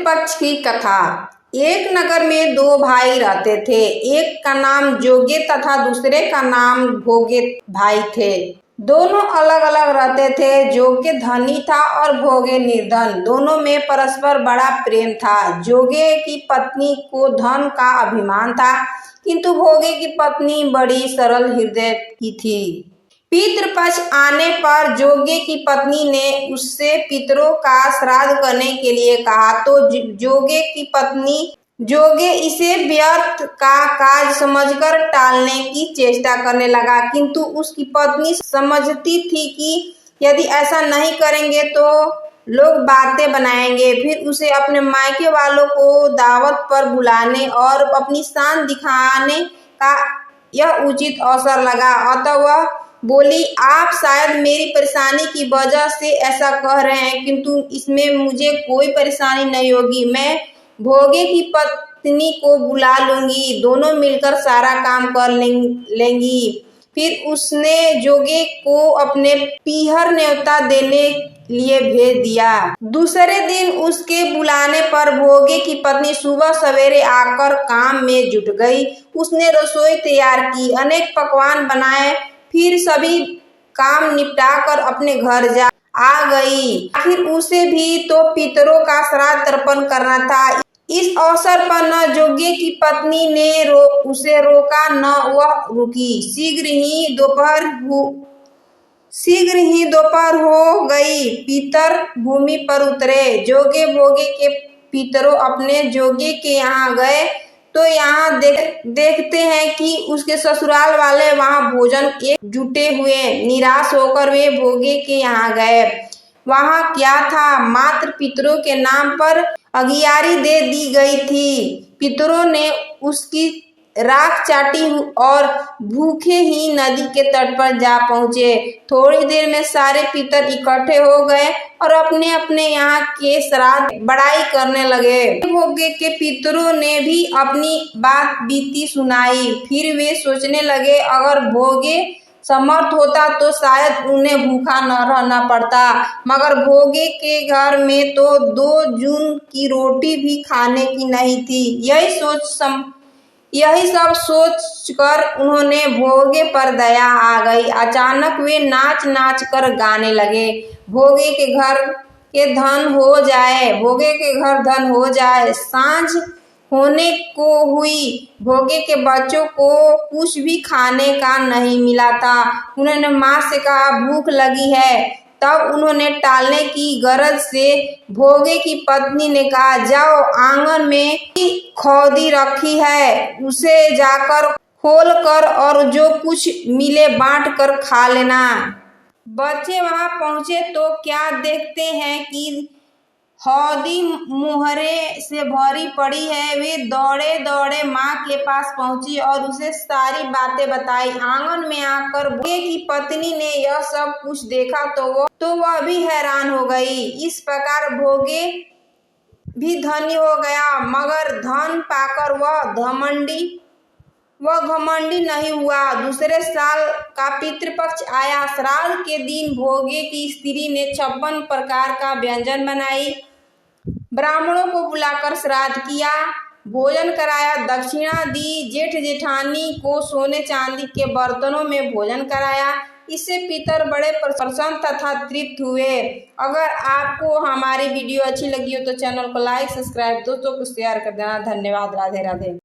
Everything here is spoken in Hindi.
पितृपक्ष की कथा। एक नगर में दो भाई रहते थे। एक का नाम जोगे तथा दूसरे का नाम भोगे भाई थे। दोनों अलग अलग रहते थे। जोगे धनी था और भोगे निर्धन। दोनों में परस्पर बड़ा प्रेम था। जोगे की पत्नी को धन का अभिमान था, किंतु भोगे की पत्नी बड़ी सरल हृदय की थी। पितृपक्ष आने पर जोगे की पत्नी ने उससे पितरों का श्राद्ध करने के लिए कहा, तो जोगे की पत्नी जोगे इसे व्यर्थ का काज समझकर टालने की चेष्टा करने लगा, किंतु उसकी पत्नी समझती थी कि यदि ऐसा नहीं करेंगे तो लोग बातें बनाएंगे। फिर उसे अपने मायके वालों को दावत पर बुलाने और अपनी शान दिखाने का यह उचित अवसर लगा। अतः वह बोली, आप शायद मेरी परेशानी की वजह से ऐसा कह रहे हैं, किंतु इसमें मुझे कोई परेशानी नहीं होगी। मैं भोगे की पत्नी को बुला लूंगी, दोनों मिलकर सारा काम कर लेंगी। फिर उसने जोगे को अपने पीहर न्योता देने लिए भेज दिया। दूसरे दिन उसके बुलाने पर भोगे की पत्नी सुबह सवेरे आकर काम में जुट गई। उसने रसोई तैयार की, अनेक पकवान बनाए, फिर सभी काम निपटाकर अपने घर जा आ गई। आखिर उसे भी तो पितरों का श्राद्ध तर्पण करना था। इस अवसर पर न जोगे की पत्नी ने उसे रोका, न वह रुकी। शीघ्र ही दोपहर हो गई। पितर भूमि पर उतरे। जोगे भोगे के पितरों अपने जोगे के यहाँ गए तो यहाँ देखते हैं कि उसके ससुराल वाले वहाँ भोजन एक जुटे हुए। निराश होकर वे भोगे के यहाँ गए। वहाँ क्या था, मात्र पितरों के नाम पर अगियारी दे दी गई थी। पितरों ने उसकी राख चाटी और भूखे ही नदी के तट पर जा पहुँचे। थोड़ी देर में सारे पितर इकट्ठे हो गए और अपने अपने यहाँ के श्राद्ध बड़ाई करने लगे। भोगे के पितरों ने भी अपनी बात बीती सुनाई। फिर वे सोचने लगे, अगर भोगे समर्थ होता तो शायद उन्हें भूखा न रहना पड़ता, मगर भोगे के घर में तो 2 जून की रोटी भी खाने की नहीं थी। यही सब सोचकर उन्होंने भोगे पर दया आ गई। अचानक वे नाच नाच कर गाने लगे, भोगे के घर धन हो जाए। सांझ होने को हुई। भोगे के बच्चों को कुछ भी खाने का नहीं मिला था। उन्होंने माँ से कहा, भूख लगी है। तब उन्होंने टालने की गरज से भोगे की पत्नी ने कहा, जाओ, आंगन में खौदी रखी है, उसे जाकर खोल कर और जो कुछ मिले बांट कर खा लेना। बच्चे वहां पहुंचे तो क्या देखते हैं कि हौदी मुहरे से भरी पड़ी है। वे दौड़े दौड़े माँ के पास पहुंची और उसे सारी बातें बताई। आंगन में आकर भोगे की पत्नी ने यह सब कुछ देखा तो वह भी हैरान हो गई। इस प्रकार भोगे भी धनी हो गया, मगर धन पाकर वह घमंडी नहीं हुआ। दूसरे साल का पितृपक्ष आया। श्राद्ध के दिन भोगे की स्त्री ने 56 प्रकार का व्यंजन बनाई। ब्राह्मणों को बुलाकर श्राद्ध किया, भोजन कराया, दक्षिणा दी। जेठ जेठानी को सोने चांदी के बर्तनों में भोजन कराया। इससे पितर बड़े प्रसन्न तथा तृप्त हुए। अगर आपको हमारी वीडियो अच्छी लगी हो तो चैनल को लाइक, सब्सक्राइब, दोस्तों को शेयर कर देना। धन्यवाद। राधे राधे।